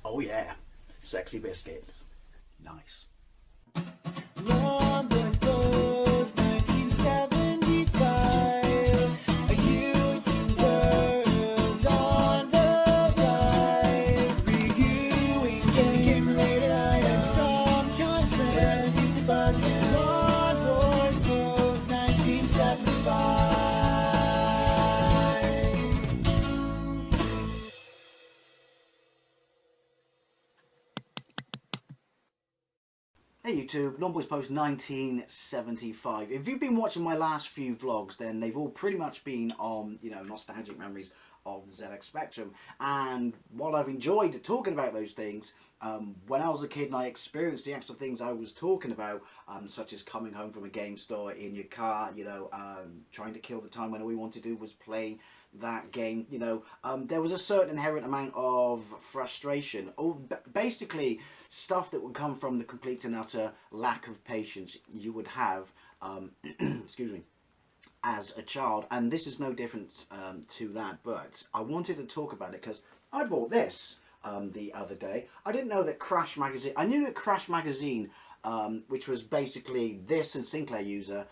Oh yeah, sexy biscuits. Nice. Long boys blues, 1975. A YouTuber's on the rise. Reviewing games late at night and sometimes friends. But Long boys blues, 1975. Hey YouTube, Longboys Post 1975. If you've been watching my last few vlogs, then they've all pretty much been on, nostalgic memories of the ZX Spectrum. And while I've enjoyed talking about those things, when I was a kid and I experienced the actual things I was talking about, such as coming home from a game store in your car, trying to kill the time when all we wanted to do was play that game, there was a certain inherent amount of frustration, or basically stuff that would come from the complete and utter lack of patience you would have, excuse me, as a child. And this is no different to that, but I wanted to talk about it because I bought this the other day. I didn't know that Crash Magazine, I knew that Crash Magazine, which was basically this and Sinclair User,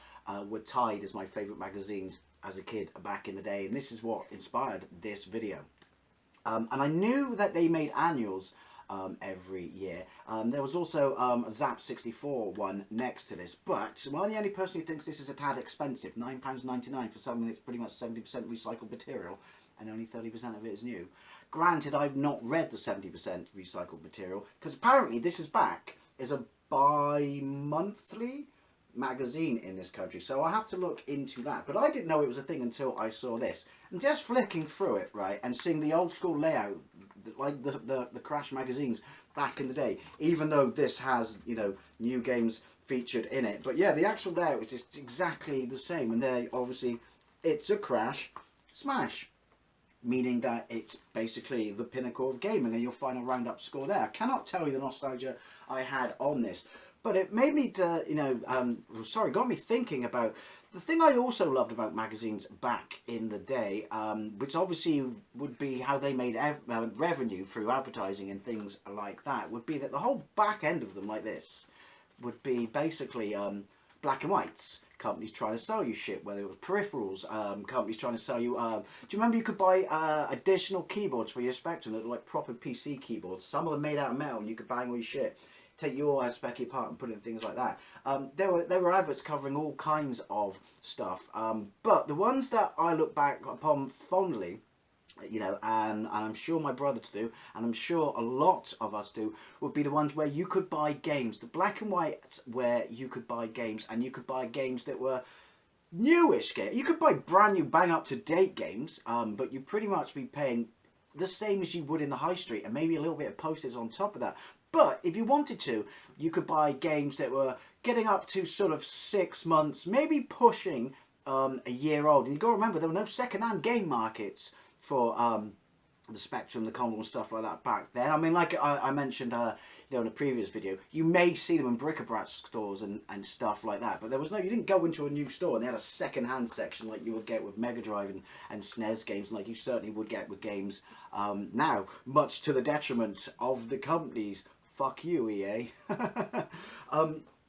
were tied as my favourite magazines as a kid back in the day, and this is what inspired this video. And I knew that they made annuals every year. There was also a Zap 64 one next to this, but I'm the only person who thinks this is a tad expensive, £9.99 for something that's pretty much 70% recycled material and only 30% of it is new. Granted, I've not read the 70% recycled material, because apparently this is back as a bi-monthly magazine in this country, so I have to look into that. But I didn't know it was a thing until I saw this, and just flicking through it, right, and seeing the old school layout like the Crash magazines back in the day, even though this has new games featured in it, but yeah, the actual layout is just exactly the same. And there, obviously, it's a Crash Smash, meaning that it's basically the pinnacle of gaming, and your final roundup score there. I cannot tell you the nostalgia I had on this, but it made me, got me thinking about the thing I also loved about magazines back in the day, which obviously would be how they made revenue through advertising and things like that, would be that the whole back end of them, like this, would be basically black and whites. Companies trying to sell you shit, whether it was peripherals, companies trying to sell you, do you remember you could buy additional keyboards for your Spectrum that were like proper PC keyboards, some of them made out of metal, and you could bang all your shit, take your specky apart and put it in things like that. There were adverts covering all kinds of stuff, but the ones that I look back upon fondly, and I'm sure my brother to do, and I'm sure a lot of us do, would be the ones where you could buy games, the black and white where you could buy games, and you could buy games that were newish games. You could buy brand new, bang up to date games, but you'd pretty much be paying the same as you would in the high street, and maybe a little bit of postage on top of that. But if you wanted to, you could buy games that were getting up to sort of 6 months, maybe pushing a year old. And you've got to remember, there were no second-hand game markets for the Spectrum, the Commodore and stuff like that back then. I mean, like I mentioned in a previous video, you may see them in bric-a-brac stores and stuff like that, but there was no, you didn't go into a new store and they had a second-hand section like you would get with Mega Drive and SNES games, like you certainly would get with games now, much to the detriment of the companies. Fuck you, EA.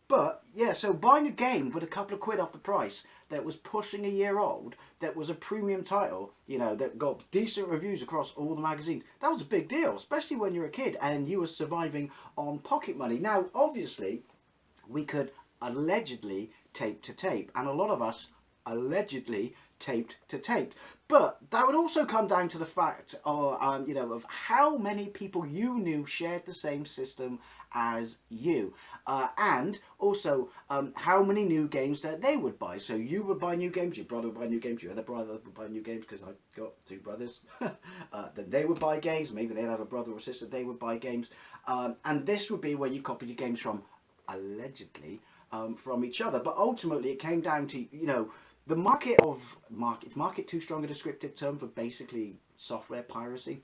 But yeah, so buying a game with a couple of quid off the price that was pushing a year old, that was a premium title, that got decent reviews across all the magazines, that was a big deal, especially when you're a kid and you were surviving on pocket money. Now, obviously, we could allegedly tape to tape, and a lot of us allegedly taped to tape. But that would also come down to the fact of how many people you knew shared the same system as you, and also how many new games that they would buy. So you would buy new games, your brother would buy new games, your other brother would buy new games, because I've got two brothers. Then they would buy games, maybe they'd have a brother or sister, they would buy games, and this would be where you copied your games from, allegedly, from each other. But ultimately it came down to, the market too strong a descriptive term for basically software piracy.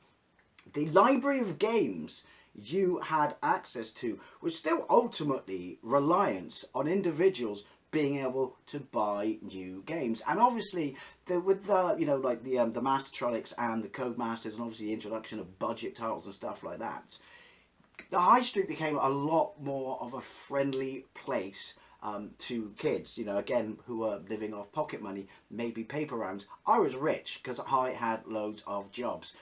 The library of games you had access to was still ultimately reliant on individuals being able to buy new games. And obviously with the Mastertronics and the Codemasters, and obviously the introduction of budget titles and stuff like that, the high street became a lot more of a friendly place to kids, you know, again, who were living off pocket money, maybe paper rounds. I was rich because I had loads of jobs.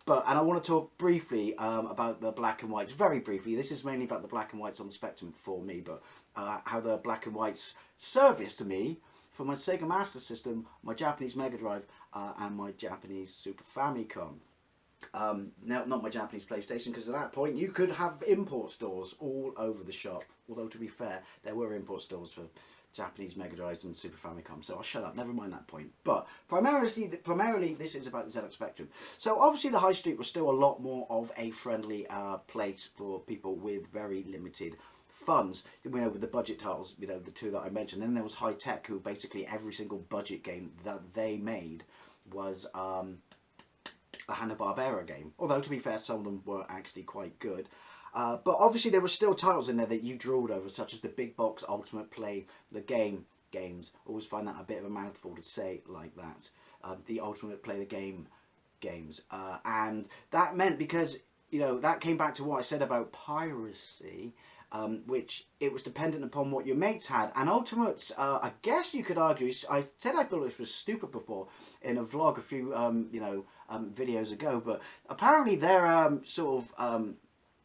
And I want to talk briefly about the black and whites, very briefly. This is mainly about the black and whites on the Spectrum for me, but how the black and whites service to me for my Sega Master System, my Japanese Mega Drive, and my Japanese Super Famicom. Now, not my Japanese PlayStation, because at that point you could have import stores all over the shop. Although, to be fair, there were import stores for Japanese Mega Drives and Super Famicom, so I'll shut up, never mind that point. But primarily this is about the ZX Spectrum. So obviously the high street was still a lot more of a friendly place for people with very limited funds, you know, with the budget titles, you know, the two that I mentioned. Then there was High Tech, who basically every single budget game that they made was a Hanna-Barbera game. Although, to be fair, some of them were actually quite good. But obviously there were still titles in there that you drooled over, such as the Big Box Ultimate Play the Game games. Always find that a bit of a mouthful to say like that. The Ultimate Play the Game games. And that meant, because, you know, that came back to what I said about piracy, which it was dependent upon what your mates had. And Ultimates, I guess you could argue, I said I thought this was stupid before in a vlog a few, videos ago, but apparently their sort of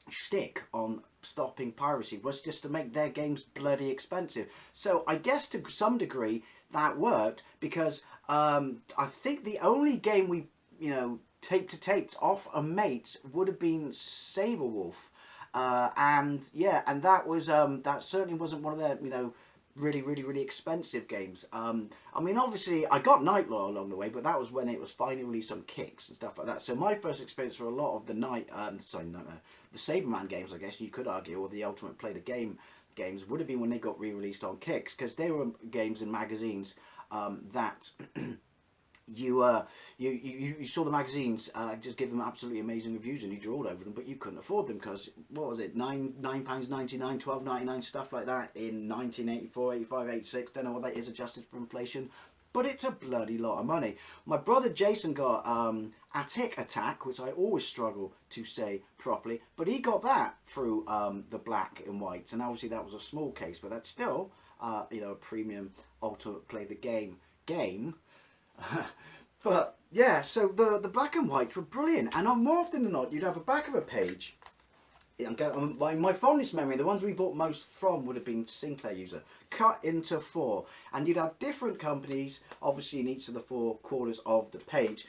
shtick on stopping piracy was just to make their games bloody expensive. So I guess to some degree that worked, because I think the only game we, you know, taped off a mate would have been Saberwolf. And yeah, and that was that certainly wasn't one of their, you know, really expensive games. I mean, obviously I got Nightlaw along the way, but that was when it was finally released on Kicks and stuff like that. So my first experience for a lot of the the Saberman games, I guess you could argue, or the Ultimate Play the Game games, would have been when they got re-released on Kicks, because they were games in magazines that you saw the magazines just give them absolutely amazing reviews, and you drawled over them, but you couldn't afford them because, what was it, £9.99, £12.99, stuff like that in 1984, 85, 86. Don't know what that is adjusted for inflation, but it's a bloody lot of money. My brother Jason got Attic Attack, which I always struggle to say properly, but he got that through the black and whites, and obviously that was a small case, but that's still you know, a premium Ultimate Play the Game. But yeah, so the black and whites were brilliant, and more often than not you'd have a back of a page. My fondest memory, the ones we bought most from would have been Sinclair User, cut into 4, and you'd have different companies obviously in each of the 4 quarters of the page,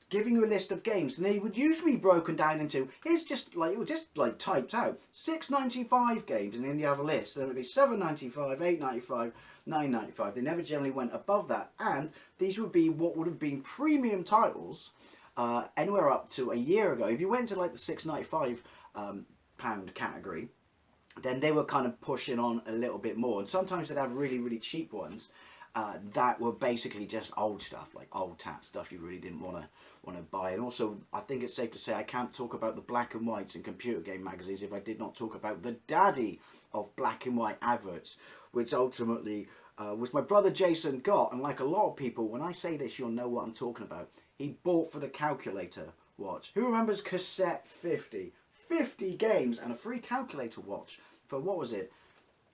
giving you a list of games, and they would usually be broken down into, here's just like, it was just like typed out, $6.95 games, and then you have a list, then it would be $7.95, $8.95, $9.95. They never generally went above that, and these would be what would have been premium titles anywhere up to a year ago. If you went to like the £6.95 pound category, then they were kind of pushing on a little bit more, and sometimes they'd have really cheap ones that were basically just old stuff, like old tat stuff you really didn't want to buy. And also, I think it's safe to say I can't talk about the black and whites in computer game magazines if I did not talk about the daddy of black and white adverts, which ultimately was my brother Jason got. And like a lot of people, when I say this, you'll know what I'm talking about. He bought for the calculator watch. Who remembers cassette 50? 50 games and a free calculator watch for, what was it,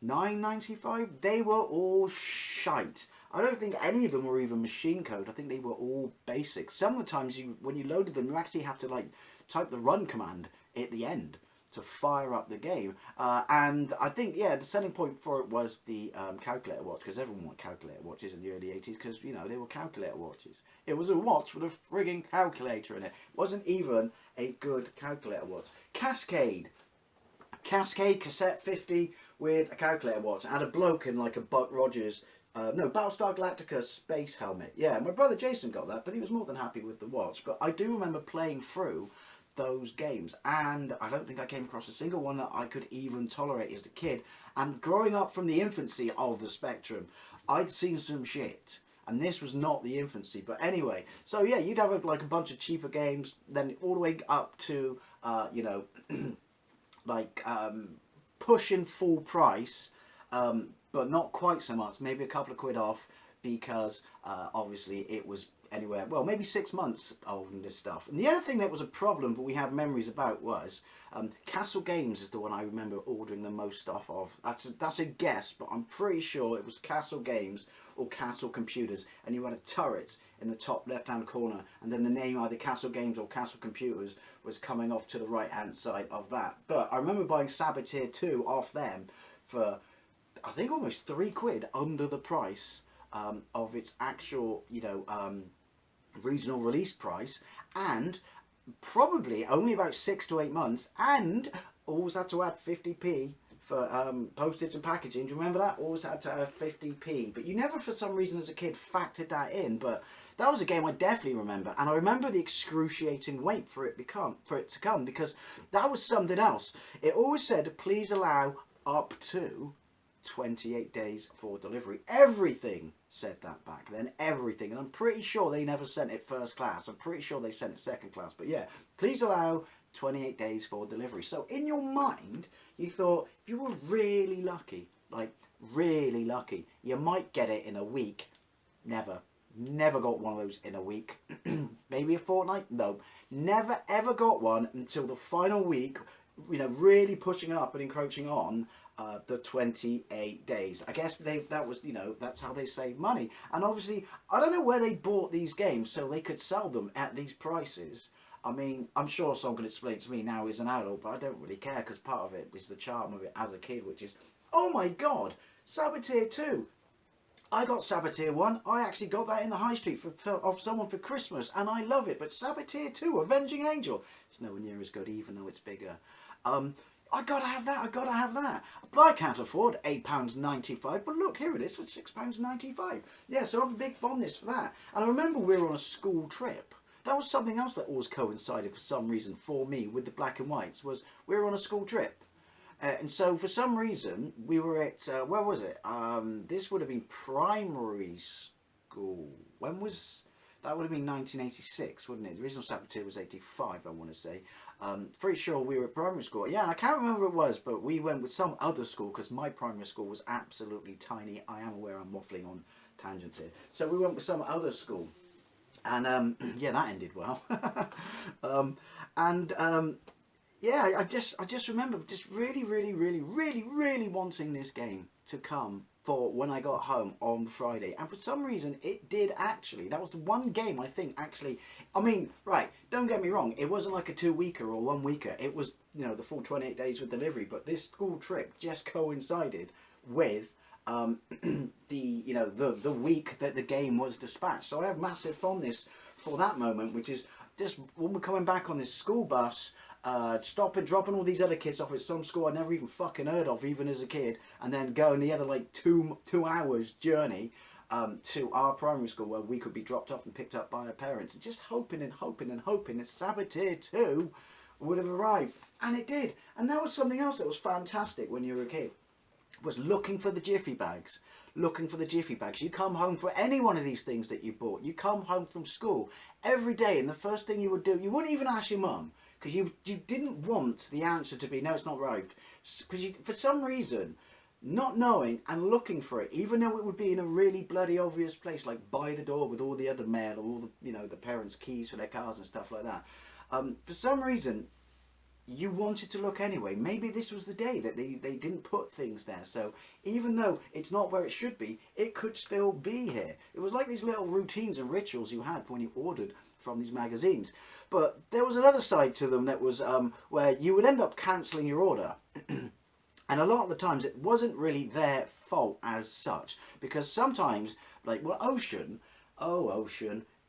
$9.95? They were all shite. I don't think any of them were even machine code. I think they were all basic. Some of the times when you loaded them, you actually have to like type the run command at the end to fire up the game. And I think, yeah, the selling point for it was the calculator watch, because everyone wanted calculator watches in the early 80s, because, you know, they were calculator watches. It was a watch with a frigging calculator in it. It wasn't even a good calculator watch. Cascade cassette 50 with a calculator watch. I had a bloke in like a Buck Rogers, no, Battlestar Galactica space helmet. Yeah, my brother Jason got that, but he was more than happy with the watch. But I do remember playing through those games, and I don't think I came across a single one that I could even tolerate as a kid. And growing up from the infancy of the Spectrum, I'd seen some shit, and this was not the infancy. But anyway, so yeah, you'd have like a bunch of cheaper games, then all the way up to you know, like pushing full price, but not quite so much, maybe a couple of quid off, because obviously it was anywhere, well, maybe 6 months old and this stuff. And the other thing that was a problem, but we have memories about, was Castle Games is the one I remember ordering the most stuff of. That's a guess, but I'm pretty sure it was Castle Games or Castle Computers, and you had a turret in the top left-hand corner, and then the name either Castle Games or Castle Computers was coming off to the right-hand side of that. But I remember buying Saboteur 2 off them for, I think, almost £3 under the price of its actual, regional release price, and probably only about 6 to 8 months, and always had to add 50p for postage and packaging. Do you remember that? Always had to add 50p, but you never, for some reason as a kid, factored that in. But that was a game I definitely remember, and I remember the excruciating wait for it to come, because that was something else. It always said, please allow up to 28 days for delivery. Everything said that back then, everything. And I'm pretty sure they never sent it first class. I'm pretty sure they sent it second class. But yeah, please allow 28 days for delivery. So in your mind, you thought, if you were really lucky, like really lucky, you might get it in a week. Never got one of those in a week. Maybe a fortnight? No. Never ever got one until the final week, really pushing up and encroaching on the 28 days. I guess that was, that's how they save money. And obviously, I don't know where they bought these games so they could sell them at these prices. I mean, I'm sure someone could explain to me now as an adult, but I don't really care, because part of it is the charm of it as a kid, which is, oh my god, Saboteur 2. I got Saboteur 1. I actually got that in the high street off someone for Christmas, and I love it. But Saboteur 2, Avenging Angel, it's nowhere near as good, even though it's bigger. I gotta have that. I gotta have that. But I can't afford £8.95. But look, here it is for £6.95. Yeah, so I have a big fondness for that. And I remember we were on a school trip. That was something else that always coincided for some reason for me with the black and whites, was we were on a school trip. And so for some reason we were at, where was it? This would have been primary school. When was, that would have been 1986, wouldn't it? The original Saboteur was 85, I want to say. Pretty sure we were at primary school. Yeah, and I can't remember what it was, but we went with some other school, because my primary school was absolutely tiny. I am aware I'm waffling on tangents here. So we went with some other school. And yeah, that ended well. Yeah, I just remember just really wanting this game to come for when I got home on Friday. And for some reason it did actually. That was the one game I think actually, I mean, right, don't get me wrong, it wasn't like a 2-weeker or 1-weeker. It was, the full 28 days with delivery, but this school trip just coincided with the week that the game was dispatched. So I have massive fondness for that moment, which is just when we're coming back on this school bus, stopping, dropping all these other kids off at some school I'd never even fucking heard of, even as a kid, and then going the other like two hours journey to our primary school, where we could be dropped off and picked up by our parents, and just hoping that Saboteur 2 would have arrived. And it did. And that was something else that was fantastic when you were a kid, was looking for the jiffy bags. You come home for any one of these things that you bought. You come home from school every day, and the first thing you would do, you wouldn't even ask your mum, because you didn't want the answer to be, no, it's not arrived. Because for some reason, not knowing and looking for it, even though it would be in a really bloody obvious place, like by the door with all the other mail, or all the, the parents' keys for their cars and stuff like that. For some reason, you wanted to look anyway. Maybe this was the day that they didn't put things there, so even though it's not where it should be, it could still be here. It was like these little routines and rituals you had when you ordered from these magazines. But there was another side to them that was where you would end up cancelling your order. And a lot of the times it wasn't really their fault as such, because sometimes, like, well, Ocean,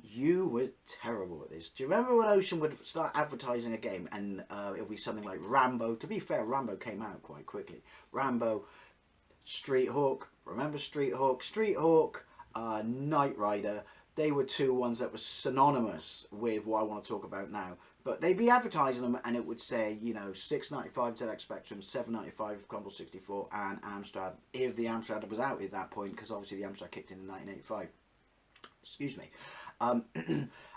you were terrible at this. Do you remember when Ocean would start advertising a game, and it would be something like Rambo? To be fair, Rambo came out quite quickly. Rambo, Street Hawk, remember Street Hawk? Street Hawk, Knight Rider, they were two ones that were synonymous with what I want to talk about now. But they'd be advertising them, and it would say, $6.95 ZX Spectrum, $7.95 Commodore 64, and Amstrad, if the Amstrad was out at that point, because obviously the Amstrad kicked in 1985. Excuse me.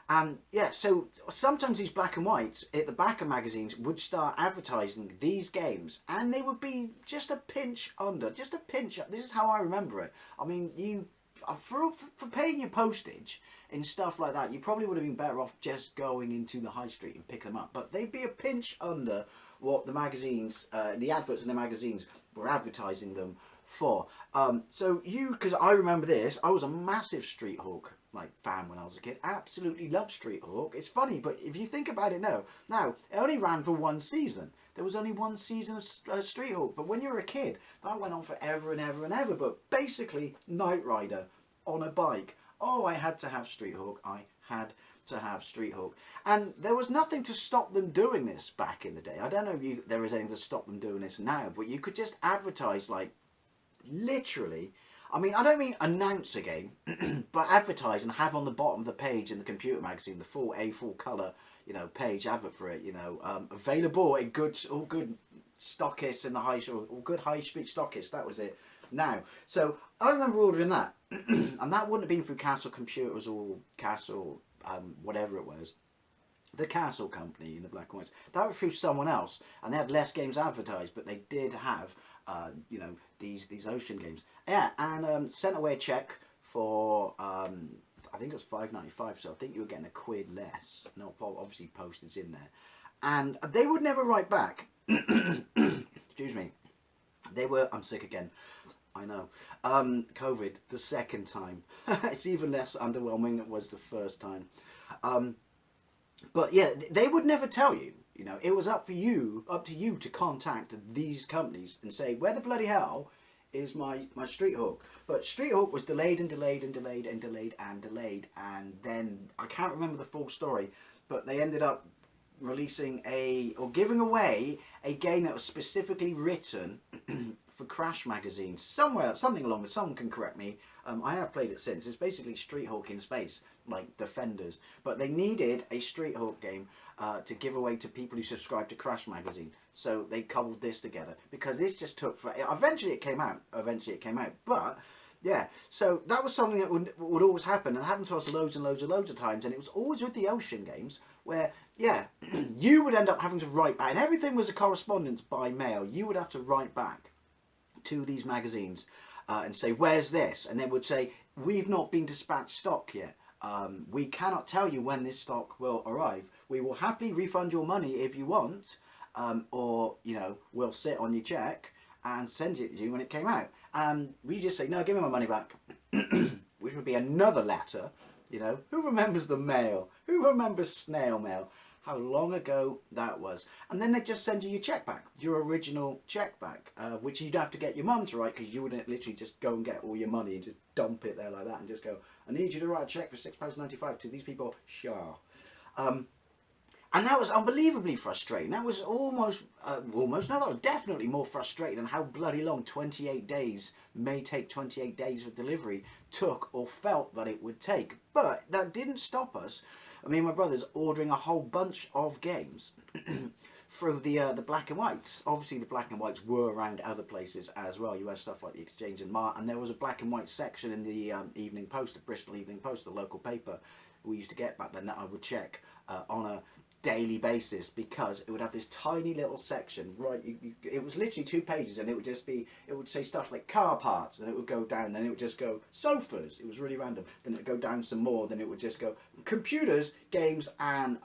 And yeah, so sometimes these black and whites at the back of magazines would start advertising these games, and they would be just a pinch under, just a pinch. This is how I remember it. I mean, for paying your postage and stuff like that, you probably would have been better off just going into the high street and pick them up. But they'd be a pinch under what the magazines, the adverts in the magazines were advertising them for. Because I remember this, I was a massive Street Hawk fan when I was a kid. Absolutely loved Street Hawk. It's funny, but if you think about it now it only ran for one season. There was only one season of Street Hawk, but when you were a kid, that went on forever and ever and ever. But basically, Knight Rider on a bike. Oh, I had to have Street Hawk. I had to have Street Hawk. And there was nothing to stop them doing this back in the day. I don't know if there is anything to stop them doing this now, but you could just advertise literally. I mean, I don't mean announce a game, but advertise and have on the bottom of the page in the computer magazine the full A4 colour, page advert for it. Available at all good stockists in the all good high street stockists. That was it. Now, so I remember ordering that, and that wouldn't have been through Castle Computers or Castle, whatever it was. The Castle Company in the black and whites. That was through someone else, and they had less games advertised, but they did have, these Ocean games. Yeah, and sent away a check for, I think it was £5.95, so I think you were getting a quid less. No, obviously postage in there, and they would never write back. Excuse me. I'm sick again. I know. COVID, the second time. It's even less underwhelming than it was the first time. But yeah, they would never tell you. It was up to you to contact these companies and say, where the bloody hell is my Street Hawk? But Street Hawk was delayed and delayed and delayed and delayed and delayed, and then I can't remember the full story, but they ended up releasing giving away a game that was specifically written for Crash magazines. Something along the, someone can correct me. I have played it since. It's basically Street Hawk in space, like Defenders. But they needed a Street Hawk game to give away to people who subscribe to Crash magazine. So they cobbled this together, because this just took for. Eventually it came out. But yeah, so that was something that would always happen, and it happened to us loads and loads and loads of times. And it was always with the Ocean games, where you would end up having to write back, and everything was a correspondence by mail. You would have to write back to these magazines and say, where's this? And they would say, we've not been dispatched stock yet. We cannot tell you when this stock will arrive. We will happily refund your money if you want, or we'll sit on your check and send it to you when it came out. And we just say, no, give me my money back. Which would be another letter. Who remembers the mail? Who remembers snail mail? How long ago that was. And then they just send you your check back, your original check back, which you'd have to get your mum to write, because you wouldn't literally just go and get all your money and just dump it there like that and just go, I need you to write a check for £6.95 to these people. Sure. And that was unbelievably frustrating. That was no, that was definitely more frustrating than how bloody long 28 days, may take 28 days for delivery, took or felt that it would take. But that didn't stop us. Me and my brothers ordering a whole bunch of games through the black and whites. Obviously the black and whites were around other places as well. You had stuff like the Exchange and Mart, and there was a black and white section in the Evening Post, the Bristol Evening Post, the local paper we used to get back then, that I would check on a daily basis, because it would have this tiny little section, right? It was literally 2 pages, and it would say stuff like car parts, and it would go down, then it would just go sofas. It was really random. Then it would go down some more, then it would just go computers, games, and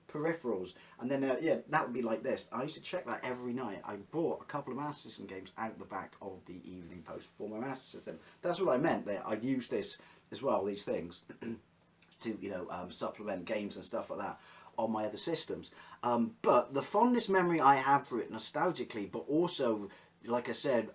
peripherals. And then that would be like this. I used to check that every night. I bought a couple of Master System games out the back of the Evening Post for my Master System. That's what I meant there. I used this as well, these things, to supplement games and stuff like that on my other systems. But the fondest memory I have for it nostalgically, but also, like I said,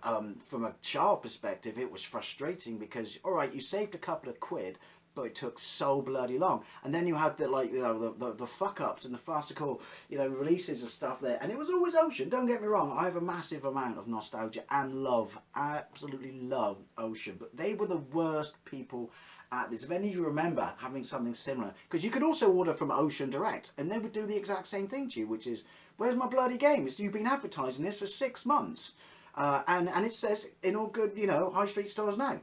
from a child perspective, it was frustrating, because alright, you saved a couple of quid, but it took so bloody long. And then you had the fuck ups and the farcical releases of stuff there, and it was always Ocean. Don't get me wrong, I have a massive amount of nostalgia and love, absolutely love Ocean, but they were the worst people at this. If any of you remember having something similar, because you could also order from Ocean Direct, and they would do the exact same thing to you, which is, where's my bloody games? You've been advertising this for 6 months. And it says in all good, high street stores now.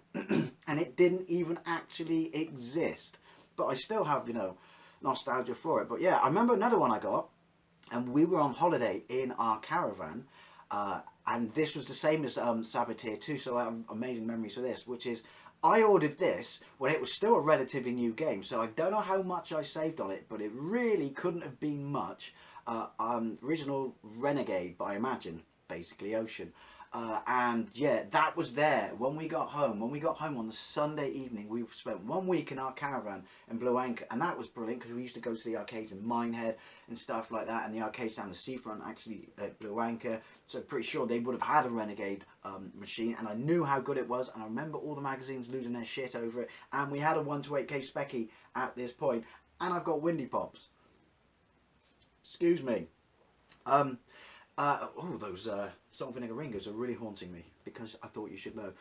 And it didn't even actually exist. But I still have, nostalgia for it. But yeah, I remember another one I got, and we were on holiday in our caravan. And this was the same as Saboteur 2, so I have amazing memories for this, which is, I ordered this when it was still a relatively new game, so I don't know how much I saved on it, but it really couldn't have been much. Original Renegade by Imagine, basically Ocean. And yeah, that was there when we got home. When we got home on the Sunday evening, we spent 1 week in our caravan in Blue Anchor, and that was brilliant because we used to go to the arcades in Minehead and stuff like that, and the arcades down the seafront actually at Blue Anchor. So pretty sure they would have had a Renegade machine, and I knew how good it was, and I remember all the magazines losing their shit over it. And we had a 128K Specky at this point, and I've got Windy Pops. Excuse me. Those salt vinegar ringers are really haunting me because I thought you should know.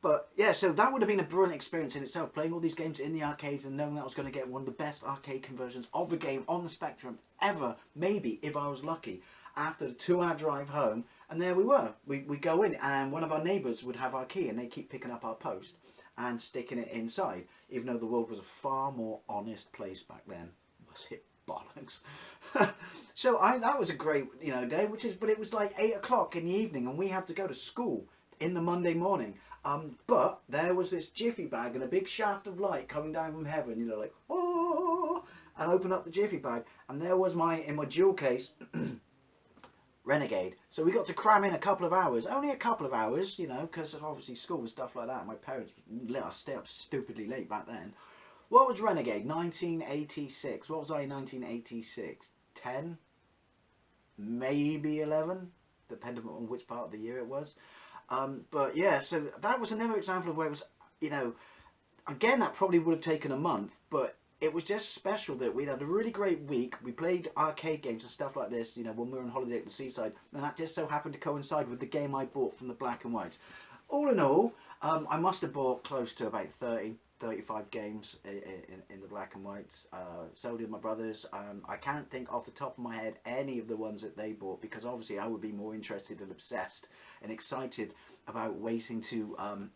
But yeah, so that would have been a brilliant experience in itself, playing all these games in the arcades and knowing that I was going to get one of the best arcade conversions of a game on the Spectrum ever, maybe if I was lucky, after the 2-hour drive home. And there we were. We go in, and one of our neighbours would have our key, and they keep picking up our post and sticking it inside, even though the world was a far more honest place back then. Was it bollocks? So that was a great day, but it was like 8 o'clock in the evening, and we had to go to school in the Monday morning. But there was this jiffy bag and a big shaft of light coming down from heaven, like, oh, and open up the jiffy bag, and there was in my jewel case Renegade. So we got to cram in a couple of hours, only a couple of hours, because of obviously school and stuff like that. My parents let us stay up stupidly late back then. What was Renegade? 1986. What was I in 1986? 10? Maybe 11? Depending on which part of the year it was. But yeah, so that was another example of where it was, again, that probably would have taken a month, but it was just special that we'd had a really great week. We played arcade games and stuff like this, when we were on holiday at the seaside, and that just so happened to coincide with the game I bought from the Black and Whites. All in all, I must have bought close to about 35 games in the Black and Whites. So did my brothers. I can't think off the top of my head any of the ones that they bought, because obviously I would be more interested and obsessed and excited about waiting to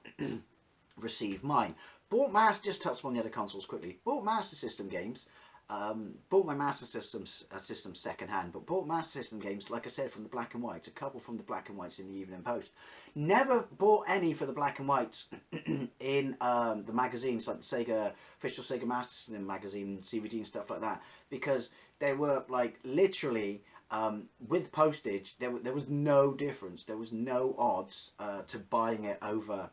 receive mine. Bought just touched on the other consoles quickly. Bought Master System games. Bought my Master System second hand, but bought Master System games, like I said, from the Black and Whites, a couple from the Black and Whites in the Evening Post. Never bought any for the Black and Whites in the magazines, like the official Sega Master System magazine, CVD and stuff like that, because they were like literally with postage. There was no difference. There was no odds to buying it over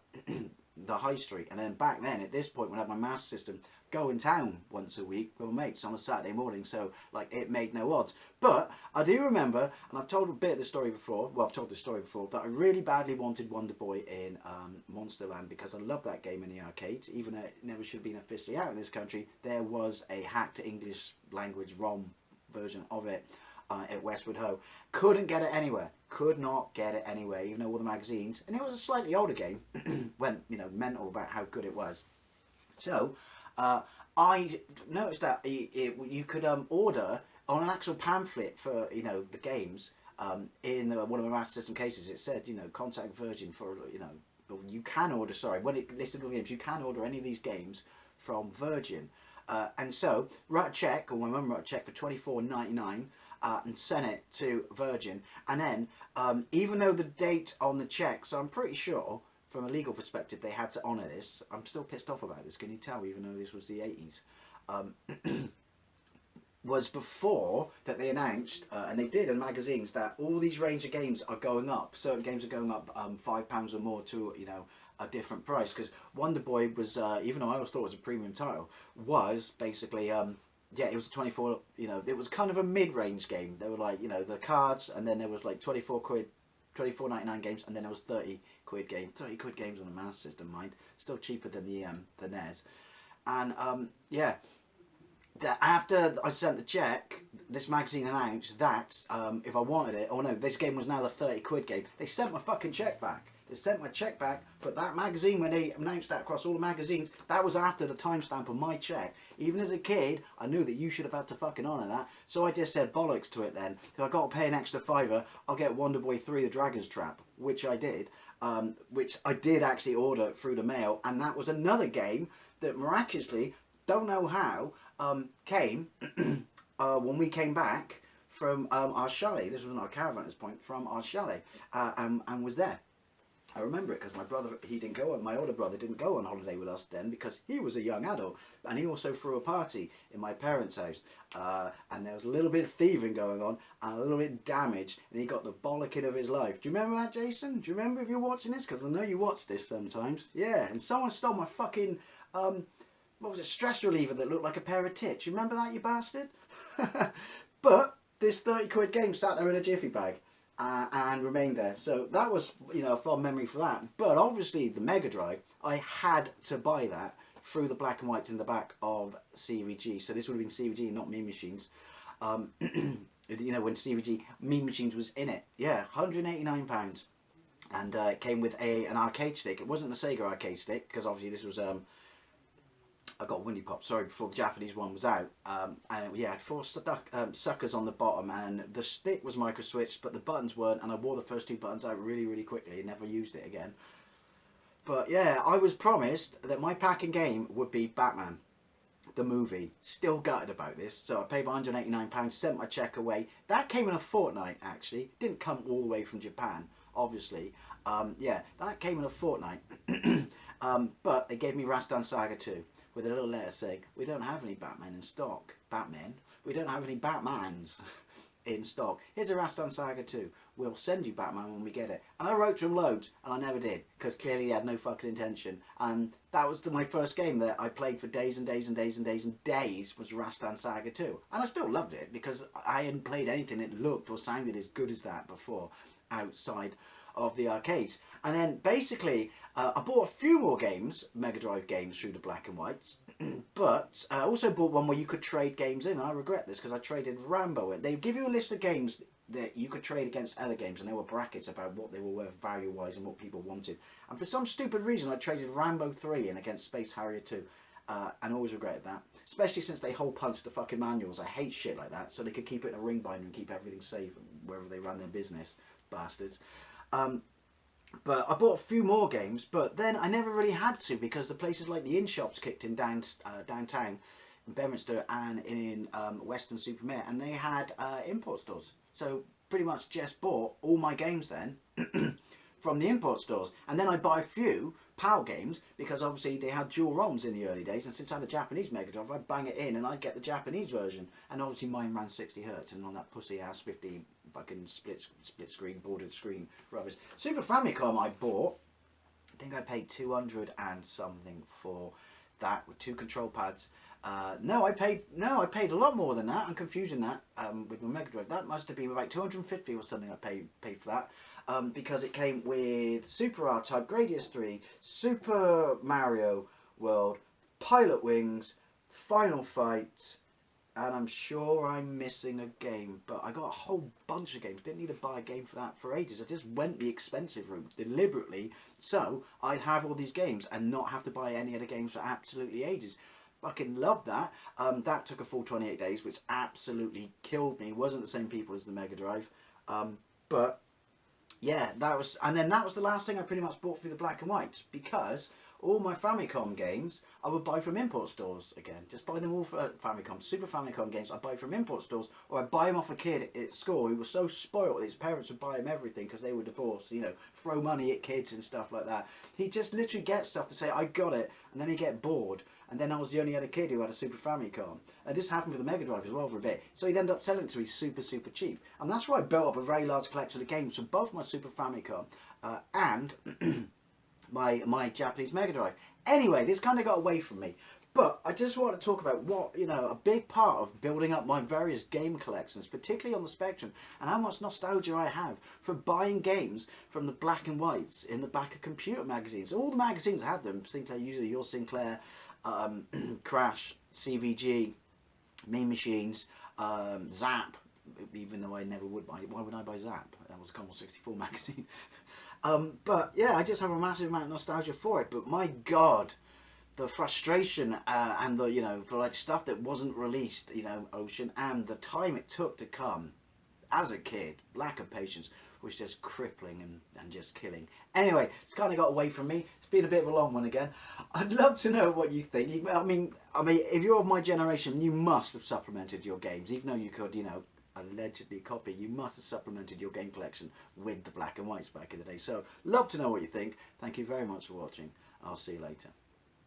the high street. And then back then, at this point, when I had my Master System, go in town once a week with my mates on a Saturday morning, so like it made no odds. But I do remember, and I've told a bit of the story before, well, I've told the story before, that I really badly wanted Wonder Boy in Monsterland, because I love that game in the arcades. Even though it never should have been officially out in this country, there was a hacked English language ROM version of it at Westwood Ho. Couldn't get it anywhere. Could not get it anywhere, even though all the magazines, and it was a slightly older game, went mental about how good it was. So I noticed that you could order on an actual pamphlet for the games in one of the Master System cases. It said contact Virgin for you can order, sorry, when it listed all the games, you can order any of these games from Virgin. And so write a check, or my mum wrote a check for $24.99 and sent it to Virgin. And then even though the date on the check, so I'm pretty sure from a legal perspective they had to honour this. I'm still pissed off about this, can you tell, even though this was the 80s. Was before that they announced, and they did in magazines, that all these range of games are going up. Certain games are going up £5 or more to a different price, because Wonder Boy was, even though I always thought it was a premium title, was basically yeah, it was a 24, it was kind of a mid-range game. There were like, the cards, and then there was like 24 quid, 24.99 games, and then there was 30 quid game, 30 quid games on a Master System, mind, still cheaper than the NES. And yeah, that after I sent the check, this magazine announced that if I wanted it, oh no, this game was now the 30 quid game. They sent my fucking check back. They sent my check back, but that magazine, when they announced that across all the magazines, that was after the timestamp of my check. Even as a kid, I knew that you should have had to fucking honour that, so I just said bollocks to it then. If I got to pay an extra £5, I'll get Wonder Boy 3 The Dragon's Trap, which I did. Which I did actually order through the mail, and that was another game that miraculously, don't know how, came when we came back from our chalet. This was in our caravan at this point, from our chalet, and was there. I remember it because my brother, my older brother didn't go on holiday with us then because he was a young adult, and he also threw a party in my parents' house, and there was a little bit of thieving going on and a little bit of damage, and he got the bollocking of his life. Do you remember that, Jason? Do you remember if you're watching this? Because I know you watch this sometimes. Yeah, and someone stole my fucking, what was it, stress reliever that looked like a pair of tits. You remember that, you bastard? But this 30 quid game sat there in a jiffy bag. And remained there. So that was, a fond memory for that. But obviously the Mega Drive, I had to buy that through the black and whites in the back of CVG. So this would have been CVG, not Mean Machines. When CVG Mean Machines was in it. Yeah, £189. And it came with an arcade stick. It wasn't the Sega arcade stick, because obviously this was I got Windy Pop, sorry, before the Japanese one was out. And yeah, 4 suckers on the bottom, and the stick was micro switched, but the buttons weren't, and I wore the first 2 buttons out really, really quickly and never used it again. But yeah, I was promised that my packing game would be Batman, the movie. Still gutted about this, so I paid £189, sent my check away. That came in a fortnight, actually. Didn't come all the way from Japan, obviously. Yeah, that came in a fortnight. But they gave me Rastan Saga 2. With a little letter saying, we don't have any Batman in stock. Batman? We don't have any Batmans in stock. Here's a Rastan Saga 2. We'll send you Batman when we get it. And I wrote to him loads, and I never did, because clearly he had no fucking intention. And that was my first game that I played for days and days and days and days and days was Rastan Saga 2. And I still loved it, because I hadn't played anything that looked or sounded as good as that before, outside of the arcades. And then basically I bought a few more games, Mega Drive games, through the black and whites. But I also bought one where you could trade games in. I regret this because I traded Rambo in. They give you a list of games that you could trade against other games, and there were brackets about what they were worth value wise and what people wanted. And for some stupid reason I traded Rambo 3 in against Space Harrier 2. And always regretted that, especially since they hole punched the fucking manuals. I hate shit like that, so they could keep it in a ring binder and keep everything safe wherever they ran their business, bastards. But I bought a few more games, but then I never really had to, because the places like the in-shops kicked in downtown in Bedminster and in Western Supermare, and they had import stores. So pretty much just bought all my games then from the import stores. And then I'd buy a few PAL games, because obviously they had dual ROMs in the early days, and since I had a Japanese Mega Drive, I'd bang it in and I'd get the Japanese version. And obviously mine ran 60 Hz, and on that pussy ass 50 fucking split screen, bordered screen rubbish. Super Famicom I bought, I think I paid 200 and something for that, with 2 control pads. No, I paid a lot more than that. I'm confusing that with my Mega Drive. That must have been about 250 or something I paid for that. Because it came with Super R-Type, Gradius 3, Super Mario World, Pilot Wings, Final Fight, and I'm sure I'm missing a game, but I got a whole bunch of games. Didn't need to buy a game for that for ages. I just went the expensive route deliberately, so I'd have all these games and not have to buy any other games for absolutely ages. Fucking loved that. That took a full 28 days, which absolutely killed me. It wasn't the same people as the Mega Drive, but yeah, that was the last thing I pretty much bought through the black and whites, because all my Famicom games I would buy from import stores again. Just buy them all for Famicom. Super Famicom games I buy from import stores, or I buy them off a kid at school who was so spoiled that his parents would buy him everything because they were divorced, throw money at kids and stuff like that. He just literally gets stuff to say, I got it, and then he'd get bored. And then I was the only other kid who had a Super Famicom. And this happened with the Mega Drive as well for a bit. So he'd end up selling it to me super, super cheap. And that's why I built up a very large collection of games for both my Super Famicom and my Japanese Mega Drive. Anyway, this kind of got away from me. But I just want to talk about what, a big part of building up my various game collections, particularly on the Spectrum, and how much nostalgia I have for buying games from the black and whites in the back of computer magazines. All the magazines had them. Sinclair, usually Your Sinclair, Crash, CVG, Mean Machines, Zap, even though I never would buy it. Why would I buy Zap? That was a Commodore 64 magazine. But yeah, I just have a massive amount of nostalgia for it. But my God, the frustration and the, for like stuff that wasn't released, Ocean, and the time it took to come as a kid, lack of patience, was just crippling and just killing. Anyway, it's kind of got away from me. It's been a bit of a long one again. I'd love to know what you think. I mean, if you're of my generation, you must have supplemented your games, even though you could, allegedly copy, you must have supplemented your game collection with the black and whites back in the day. So love to know what you think. Thank you very much for watching. I'll see you later.